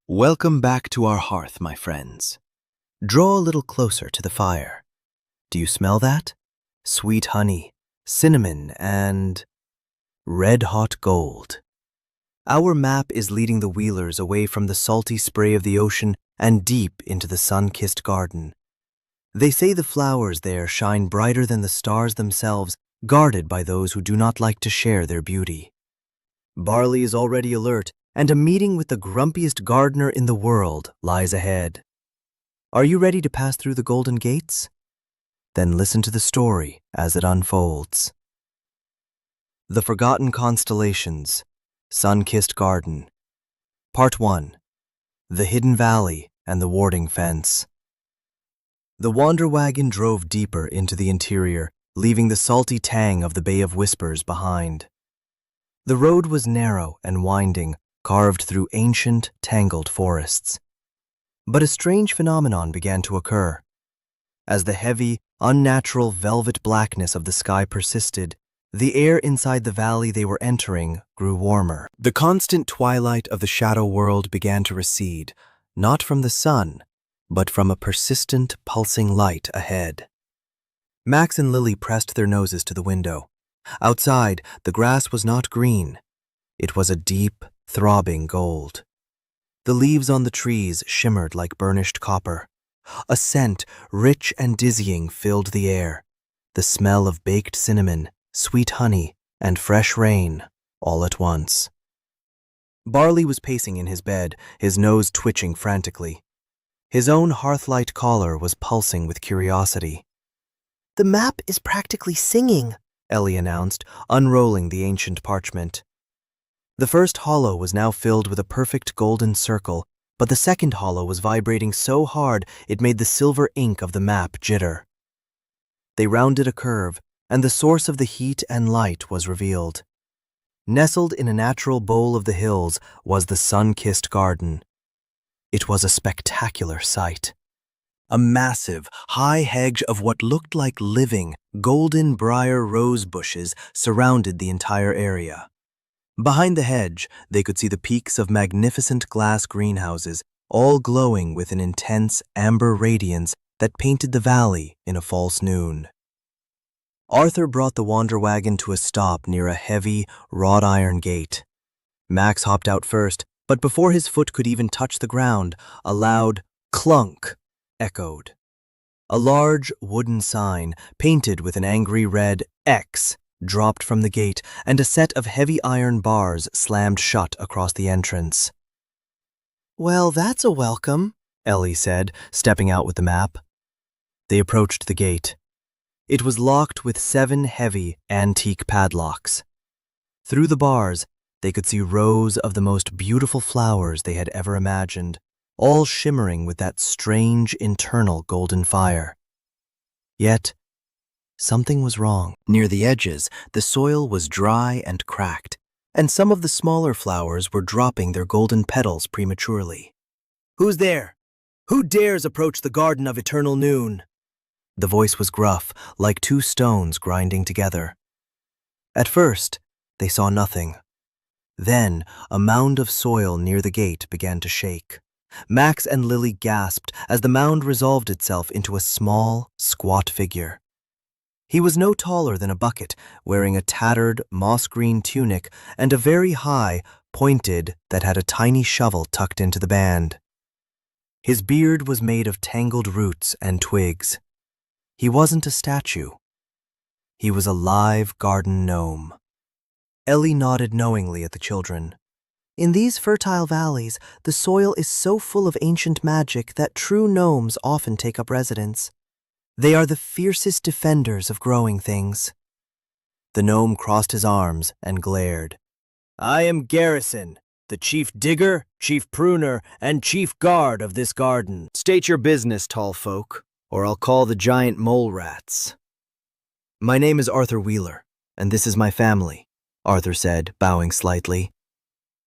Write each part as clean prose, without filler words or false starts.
Welcome back to our hearth, my friends. Draw a little closer to the fire. Do you smell that? Sweet honey, cinnamon, and red-hot gold. Our map is leading the wheelers away from the salty spray of the ocean and deep into the sun-kissed garden. They say the flowers there shine brighter than the stars themselves, guarded by those who do not like to share their beauty. Barley is already alert, and a meeting with the grumpiest gardener in the world lies ahead. Are you ready to pass through the golden gates? Then listen to the story as it unfolds. The Forgotten Constellations, Sun-Kissed Garden. Part 1. The Hidden Valley and the Warding Fence. The Wander Wagon drove deeper into the interior, leaving the salty tang of the Bay of Whispers behind. The road was narrow and winding, carved through ancient, tangled forests. But a strange phenomenon began to occur. As the heavy, unnatural velvet blackness of the sky persisted, the air inside the valley they were entering grew warmer. The constant twilight of the shadow world began to recede, not from the sun, but from a persistent, pulsing light ahead. Max and Lily pressed their noses to the window. Outside, the grass was not green. It was a deep, throbbing gold. The leaves on the trees shimmered like burnished copper. A scent, rich and dizzying, filled the air. The smell of baked cinnamon, sweet honey, and fresh rain, all at once. Barley was pacing in his bed, his nose twitching frantically. His own hearthlight collar was pulsing with curiosity. "The map is practically singing," Ellie announced, unrolling the ancient parchment. The first hollow was now filled with a perfect golden circle, but the second hollow was vibrating so hard it made the silver ink of the map jitter. They rounded a curve, and the source of the heat and light was revealed. Nestled in a natural bowl of the hills was the sun-kissed garden. It was a spectacular sight. A massive, high hedge of what looked like living, golden briar rose bushes surrounded the entire area. Behind the hedge, they could see the peaks of magnificent glass greenhouses, all glowing with an intense amber radiance that painted the valley in a false noon. Arthur brought the Wander Wagon to a stop near a heavy, wrought iron gate. Max hopped out first, but before his foot could even touch the ground, a loud clunk echoed. A large wooden sign, painted with an angry red X, dropped from the gate, and a set of heavy iron bars slammed shut across the entrance. "Well, that's a welcome," Ellie said, stepping out with the map. They approached the gate. It was locked with 7 heavy, antique padlocks. Through the bars, they could see rows of the most beautiful flowers they had ever imagined, all shimmering with that strange internal golden fire. Yet, something was wrong. Near the edges, the soil was dry and cracked, and some of the smaller flowers were dropping their golden petals prematurely. "Who's there? Who dares approach the Garden of Eternal Noon?" The voice was gruff, like 2 stones grinding together. At first, they saw nothing. Then, a mound of soil near the gate began to shake. Max and Lily gasped as the mound resolved itself into a small, squat figure. He was no taller than a bucket, wearing a tattered, moss-green tunic and a very high, pointed that had a tiny shovel tucked into the band. His beard was made of tangled roots and twigs. He wasn't a statue. He was a live garden gnome. Ellie nodded knowingly at the children. "In these fertile valleys, the soil is so full of ancient magic that true gnomes often take up residence. They are the fiercest defenders of growing things." The gnome crossed his arms and glared. "I am Garrison, the chief digger, chief pruner, and chief guard of this garden. State your business, tall folk, or I'll call the giant mole rats." "My name is Arthur Wheeler, and this is my family," Arthur said, bowing slightly.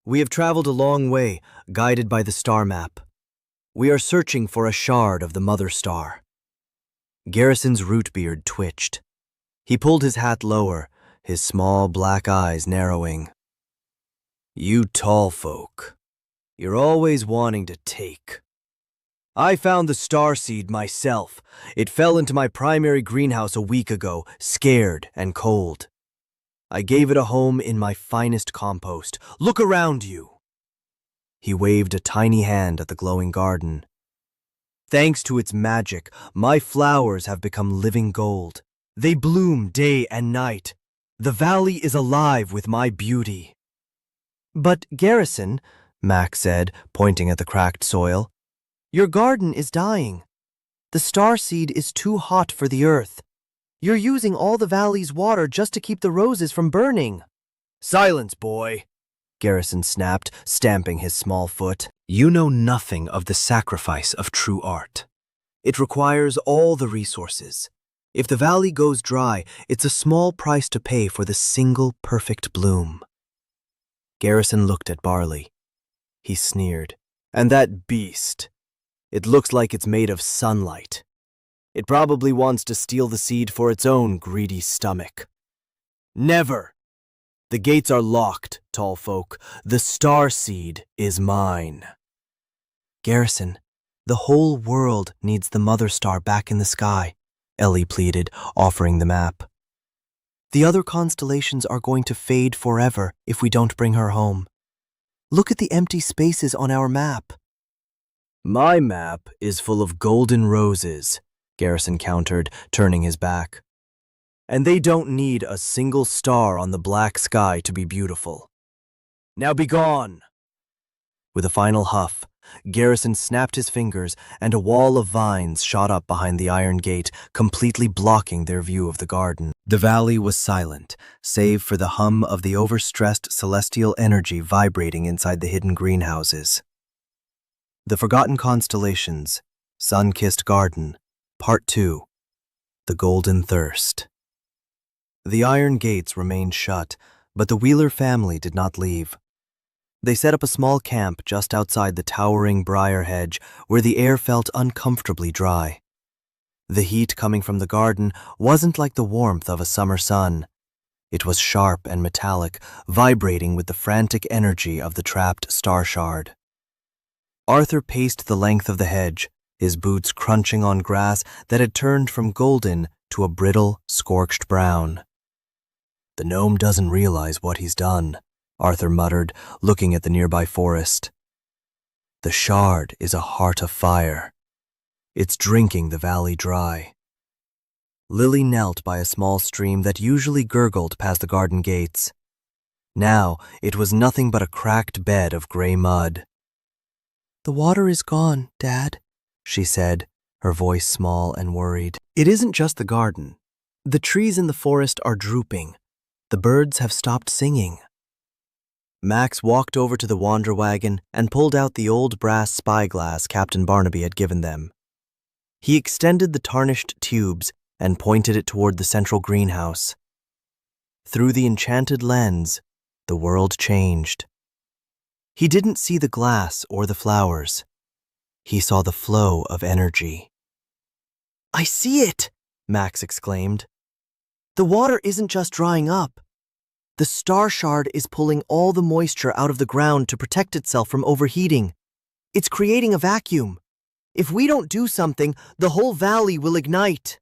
"We have traveled a long way, guided by the star map. We are searching for a shard of the Mother Star." Garrison's root beard twitched. He pulled his hat lower, his small black eyes narrowing. "You tall folk, You're always wanting to take. I found the starseed myself. It fell into my primary greenhouse a week ago, scared and cold. I gave it a home in my finest compost. Look around you. He waved a tiny hand at the glowing garden. Thanks to its magic, my flowers have become living gold. They bloom day and night. The valley is alive with my beauty. But Garrison, Mac said, pointing at the cracked soil, your garden is dying. The starseed is too hot for the earth. You're using all the valley's water just to keep the roses from burning. Silence, boy, Garrison snapped, stamping his small foot. You know nothing of the sacrifice of true art. It requires all the resources. If the valley goes dry, it's a small price to pay for the single perfect bloom. Garrison looked at Barley. He sneered. And that beast. It looks like it's made of sunlight. It probably wants to steal the seed for its own greedy stomach. Never! The gates are locked, tall folk. The star seed is mine. Garrison, the whole world needs the mother star back in the sky, Ellie pleaded, offering the map. The other constellations are going to fade forever if we don't bring her home. Look at the empty spaces on our map. My map is full of golden roses, Garrison countered, turning his back. And they don't need a single star on the black sky to be beautiful. Now be gone! With a final huff, Garrison snapped his fingers and a wall of vines shot up behind the iron gate, completely blocking their view of the garden. The valley was silent, save for the hum of the overstressed celestial energy vibrating inside the hidden greenhouses. The Forgotten Constellations, Sun-Kissed Garden, Part 2, The Golden Thirst. The iron gates remained shut, but the Wheeler family did not leave. They set up a small camp just outside the towering briar hedge where the air felt uncomfortably dry. The heat coming from the garden wasn't like the warmth of a summer sun. It was sharp and metallic, vibrating with the frantic energy of the trapped star shard. Arthur paced the length of the hedge, his boots crunching on grass that had turned from golden to a brittle, scorched brown. The gnome doesn't realize what he's done, Arthur muttered, looking at the nearby forest. The shard is a heart of fire. It's drinking the valley dry. Lily knelt by a small stream that usually gurgled past the garden gates. Now it was nothing but a cracked bed of gray mud. The water is gone, Dad, she said, her voice small and worried. It isn't just the garden. The trees in the forest are drooping. The birds have stopped singing. Max walked over to the wander wagon and pulled out the old brass spyglass Captain Barnaby had given them. He extended the tarnished tubes and pointed it toward the central greenhouse. Through the enchanted lens, the world changed. He didn't see the glass or the flowers. He saw the flow of energy. I see it, Max exclaimed. The water isn't just drying up. The star shard is pulling all the moisture out of the ground to protect itself from overheating. It's creating a vacuum. If we don't do something, the whole valley will ignite.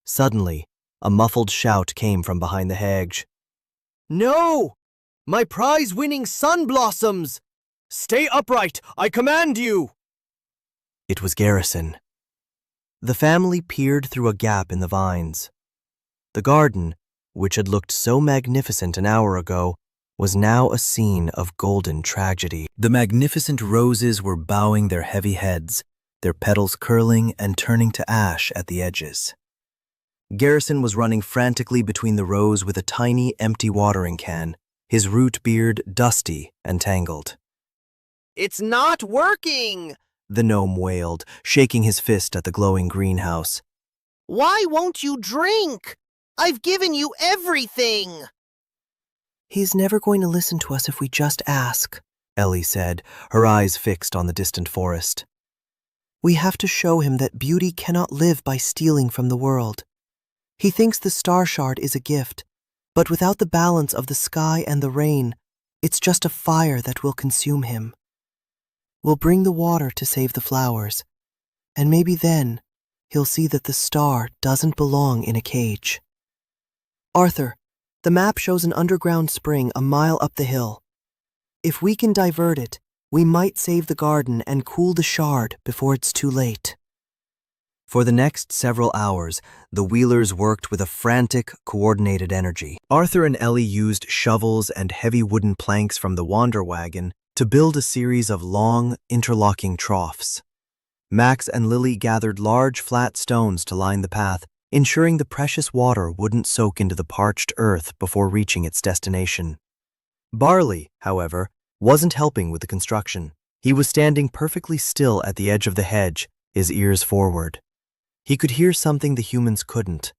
Suddenly, a muffled shout came from behind the hedge. No! My prize-winning sun blossoms! Stay upright, I command you! It was Garrison. The family peered through a gap in the vines. The garden, which had looked so magnificent an hour ago, was now a scene of golden tragedy. The magnificent roses were bowing their heavy heads, their petals curling and turning to ash at the edges. Garrison was running frantically between the rows with a tiny, empty watering can, his root beard dusty and tangled. It's not working, the gnome wailed, shaking his fist at the glowing greenhouse. Why won't you drink? I've given you everything! He's never going to listen to us if we just ask, Ellie said, her eyes fixed on the distant forest. We have to show him that beauty cannot live by stealing from the world. He thinks the star shard is a gift, but without the balance of the sky and the rain, it's just a fire that will consume him. We'll bring the water to save the flowers, and maybe then he'll see that the star doesn't belong in a cage. Arthur, the map shows an underground spring a mile up the hill. If we can divert it, we might save the garden and cool the shard before it's too late. For the next several hours, the Wheelers worked with a frantic, coordinated energy. Arthur and Ellie used shovels and heavy wooden planks from the Wander Wagon to build a series of long, interlocking troughs. Max and Lily gathered large, flat stones to line the path, ensuring the precious water wouldn't soak into the parched earth before reaching its destination. Barley, however, wasn't helping with the construction. He was standing perfectly still at the edge of the hedge, his ears forward. He could hear something the humans couldn't: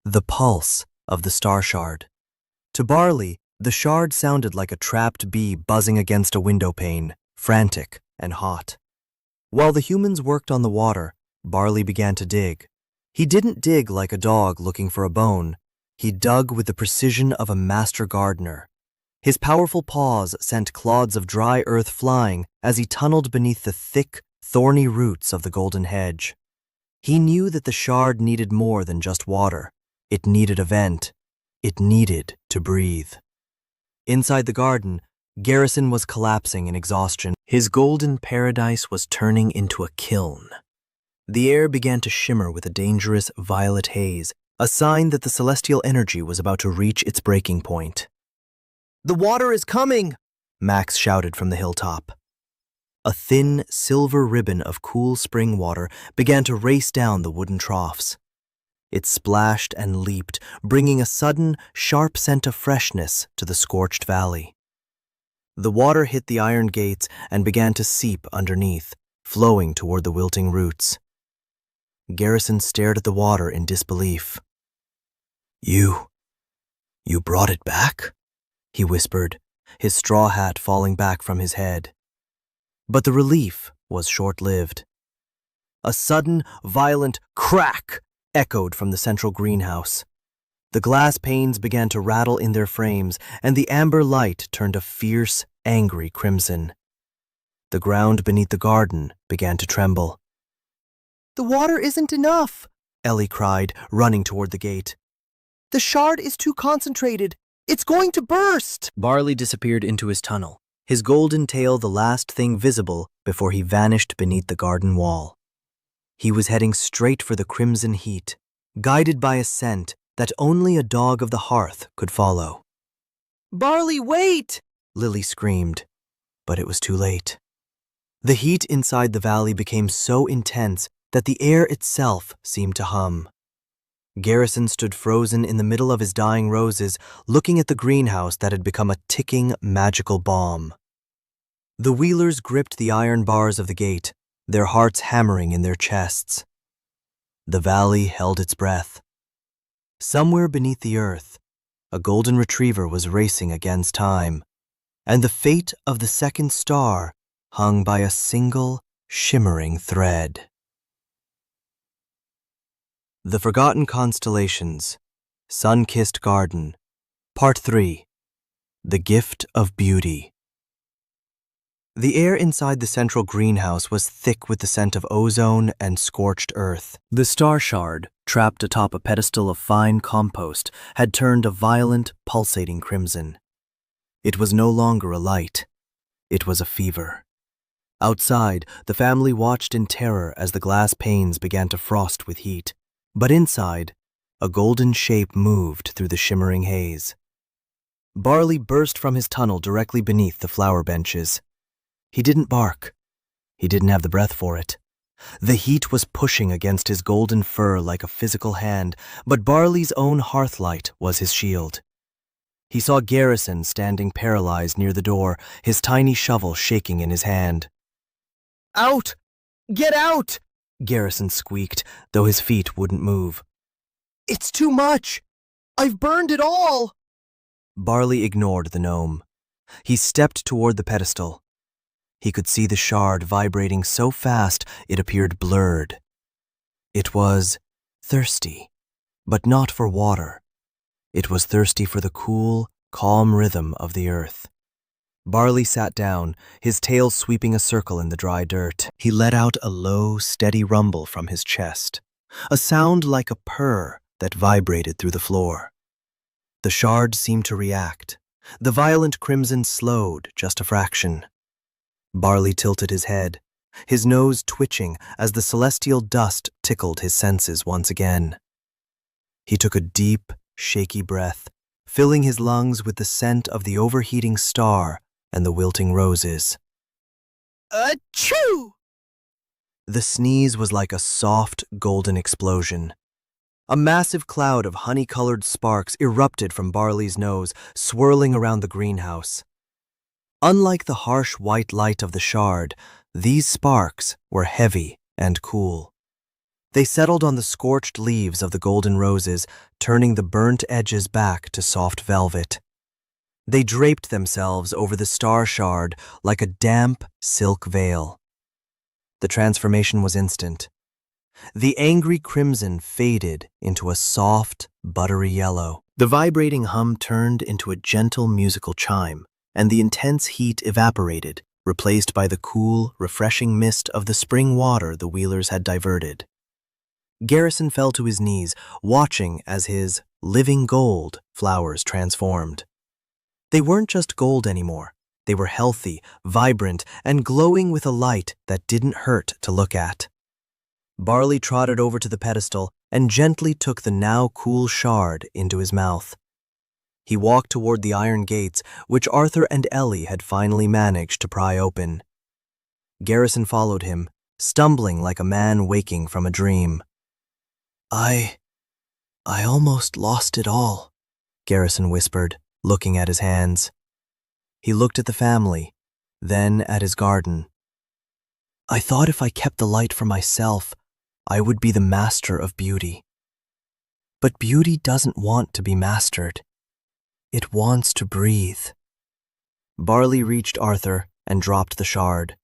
the pulse of the star shard. To Barley, the shard sounded like a trapped bee buzzing against a window pane, frantic and hot. While the humans worked on the water, Barley began to dig. He didn't dig like a dog looking for a bone. He dug with the precision of a master gardener. His powerful paws sent clods of dry earth flying as he tunneled beneath the thick, thorny roots of the golden hedge. He knew that the shard needed more than just water. It needed a vent. It needed to breathe. Inside the garden, Garrison was collapsing in exhaustion. His golden paradise was turning into a kiln. The air began to shimmer with a dangerous violet haze, a sign that the celestial energy was about to reach its breaking point. "The water is coming!" Max shouted from the hilltop. A thin, silver ribbon of cool spring water began to race down the wooden troughs. It splashed and leaped, bringing a sudden, sharp scent of freshness to the scorched valley. The water hit the iron gates and began to seep underneath, flowing toward the wilting roots. Garrison stared at the water in disbelief. You brought it back?" he whispered, his straw hat falling back from his head. But the relief was short-lived. A sudden, violent crack echoed from the central greenhouse. The glass panes began to rattle in their frames, and the amber light turned a fierce, angry crimson. The ground beneath the garden began to tremble. "The water isn't enough," Ellie cried, running toward the gate. "The shard is too concentrated. It's going to burst!" Barley disappeared into his tunnel, his golden tail the last thing visible before he vanished beneath the garden wall. He was heading straight for the crimson heat, guided by a scent that only a dog of the hearth could follow. "Barley, wait!" Lily screamed, but it was too late. The heat inside the valley became so intense that the air itself seemed to hum. Garrison stood frozen in the middle of his dying roses, looking at the greenhouse that had become a ticking, magical bomb. The Wheelers gripped the iron bars of the gate, their hearts hammering in their chests. The valley held its breath. Somewhere beneath the earth, a golden retriever was racing against time, and the fate of the second star hung by a single, shimmering thread. The Forgotten Constellations, Sun-Kissed Garden, Part 3, The Gift of Beauty. The air inside the central greenhouse was thick with the scent of ozone and scorched earth. The star shard, trapped atop a pedestal of fine compost, had turned a violent, pulsating crimson. It was no longer a light. It was a fever. Outside, the family watched in terror as the glass panes began to frost with heat. But inside, a golden shape moved through the shimmering haze. Barley burst from his tunnel directly beneath the flower benches. He didn't bark. He didn't have the breath for it. The heat was pushing against his golden fur like a physical hand, but Barley's own hearthlight was his shield. He saw Garrison standing paralyzed near the door, his tiny shovel shaking in his hand. "Out! Get out!" Garrison squeaked, though his feet wouldn't move. "It's too much! I've burned it all!" Barley ignored the gnome. He stepped toward the pedestal. He could see the shard vibrating so fast it appeared blurred. It was thirsty, but not for water. It was thirsty for the cool, calm rhythm of the earth. Barley sat down, his tail sweeping a circle in the dry dirt. He let out a low, steady rumble from his chest, a sound like a purr that vibrated through the floor. The shard seemed to react. The violent crimson slowed just a fraction. Barley tilted his head, his nose twitching as the celestial dust tickled his senses once again. He took a deep, shaky breath, filling his lungs with the scent of the overheating star and the wilting roses. Achoo! The sneeze was like a soft, golden explosion. A massive cloud of honey-colored sparks erupted from Barley's nose, swirling around the greenhouse. Unlike the harsh white light of the shard, these sparks were heavy and cool. They settled on the scorched leaves of the golden roses, turning the burnt edges back to soft velvet. They draped themselves over the star shard like a damp silk veil. The transformation was instant. The angry crimson faded into a soft, buttery yellow. The vibrating hum turned into a gentle musical chime, and the intense heat evaporated, replaced by the cool, refreshing mist of the spring water the Wheelers had diverted. Garrison fell to his knees, watching as his living gold flowers transformed. They weren't just gold anymore. They were healthy, vibrant, and glowing with a light that didn't hurt to look at. Barley trotted over to the pedestal and gently took the now cool shard into his mouth. He walked toward the iron gates, which Arthur and Ellie had finally managed to pry open. Garrison followed him, stumbling like a man waking from a dream. I almost lost it all, Garrison whispered, looking at his hands. He looked at the family, then at his garden. I thought if I kept the light for myself, I would be the master of beauty. But beauty doesn't want to be mastered. It wants to breathe. Barley reached Arthur and dropped the shard.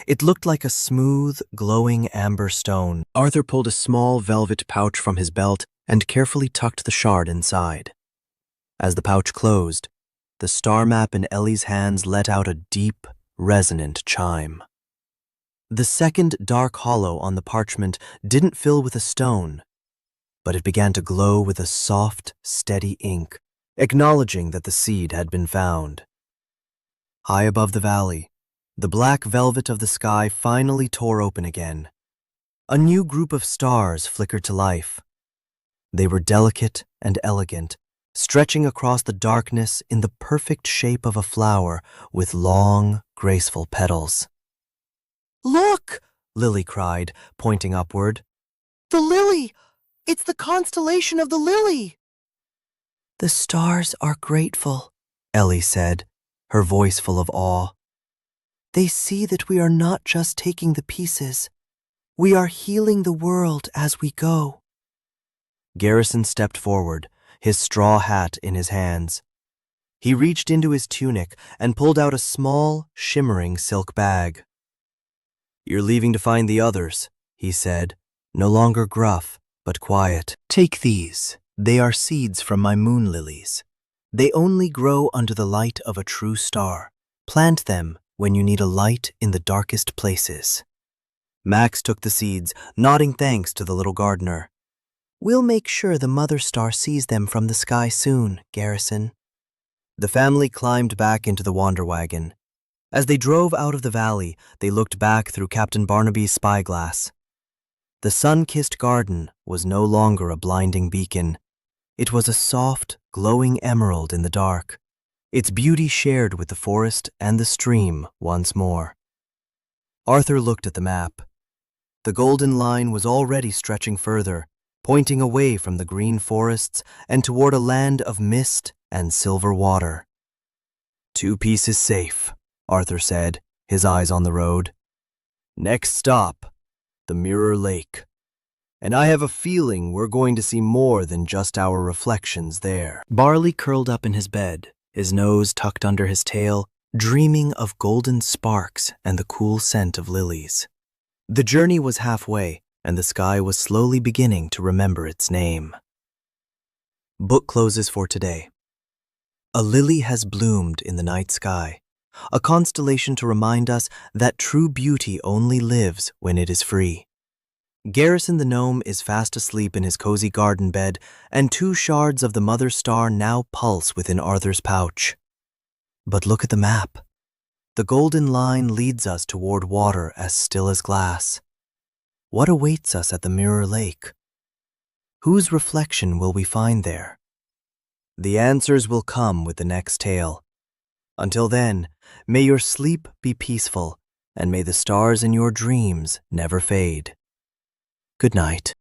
It looked like a smooth, glowing amber stone. Arthur pulled a small velvet pouch from his belt and carefully tucked the shard inside. As the pouch closed, the star map in Ellie's hands let out a deep, resonant chime. The second dark hollow on the parchment didn't fill with a stone, but it began to glow with a soft, steady ink, acknowledging that the seed had been found. High above the valley, the black velvet of the sky finally tore open again. A new group of stars flickered to life. They were delicate and elegant, stretching across the darkness in the perfect shape of a flower with long, graceful petals. Look! Lily cried, pointing upward. The lily! It's the constellation of the lily! The stars are grateful, Ellie said, her voice full of awe. They see that we are not just taking the pieces. We are healing the world as we go. Garrison stepped forward, his straw hat in his hands. He reached into his tunic and pulled out a small, shimmering silk bag. You're leaving to find the others, he said, no longer gruff, but quiet. Take these. They are seeds from my moon lilies. They only grow under the light of a true star. Plant them when you need a light in the darkest places. Max took the seeds, nodding thanks to the little gardener. We'll make sure the mother star sees them from the sky soon, Garrison. The family climbed back into the wander wagon. As they drove out of the valley, they looked back through Captain Barnaby's spyglass. The sun-kissed garden was no longer a blinding beacon. It was a soft, glowing emerald in the dark, its beauty shared with the forest and the stream once more. Arthur looked at the map. The golden line was already stretching further, pointing away from the green forests and toward a land of mist and silver water. 2 pieces safe, Arthur said, his eyes on the road. Next stop, the Mirror Lake. And I have a feeling we're going to see more than just our reflections there. Barley curled up in his bed, his nose tucked under his tail, dreaming of golden sparks and the cool scent of lilies. The journey was halfway, and the sky was slowly beginning to remember its name. Book closes for today. A lily has bloomed in the night sky, a constellation to remind us that true beauty only lives when it is free. Garrison the gnome is fast asleep in his cozy garden bed, and 2 shards of the mother star now pulse within Arthur's pouch. But look at the map. The golden line leads us toward water as still as glass. What awaits us at the mirror lake? Whose reflection will we find there? The answers will come with the next tale. Until then, may your sleep be peaceful, and may the stars in your dreams never fade. Good night.